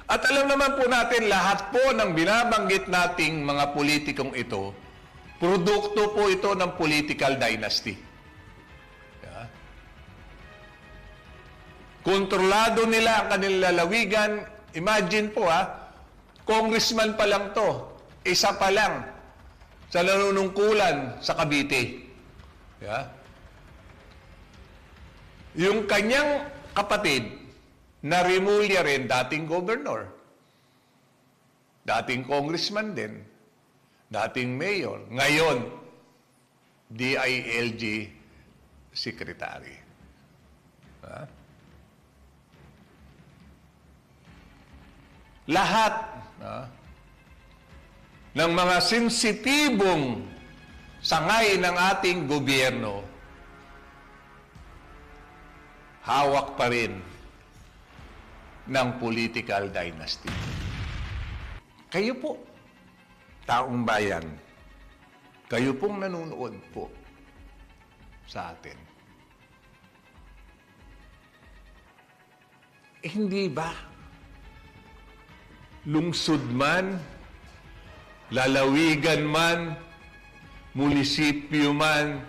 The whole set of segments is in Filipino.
At alam naman po natin, lahat po ng binabanggit nating mga politikong ito, produkto po ito ng political dynasty. Yeah. Kontrolado nila ang kanilang lalawigan. Imagine po congressman pa lang to, isa pa lang sa nanunungkulan sa Cavite. Yeah. Yung kanyang kapatid, na Remulla rin, dating gobernador, dating congressman din, dating mayor, ngayon, DILG secretary. Ha? Lahat ng mga sensitibong sangay ng ating gobyerno, hawak pa rin ng political dynasty. Kayo po, taong bayan, kayo pong nanonood po sa atin. Hindi ba lungsod man, lalawigan man, munisipyo man,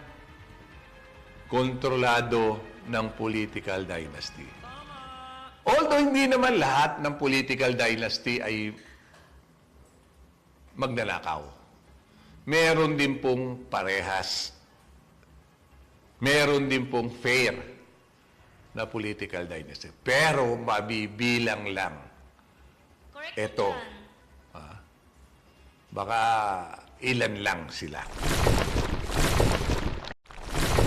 kontrolado ng political dynasty? Although hindi naman lahat ng political dynasty ay magnanakaw. Meron din pong parehas. Meron din pong fair na political dynasty. Pero mabibilang lang. Correct Ito. yan. Baka ilan lang sila.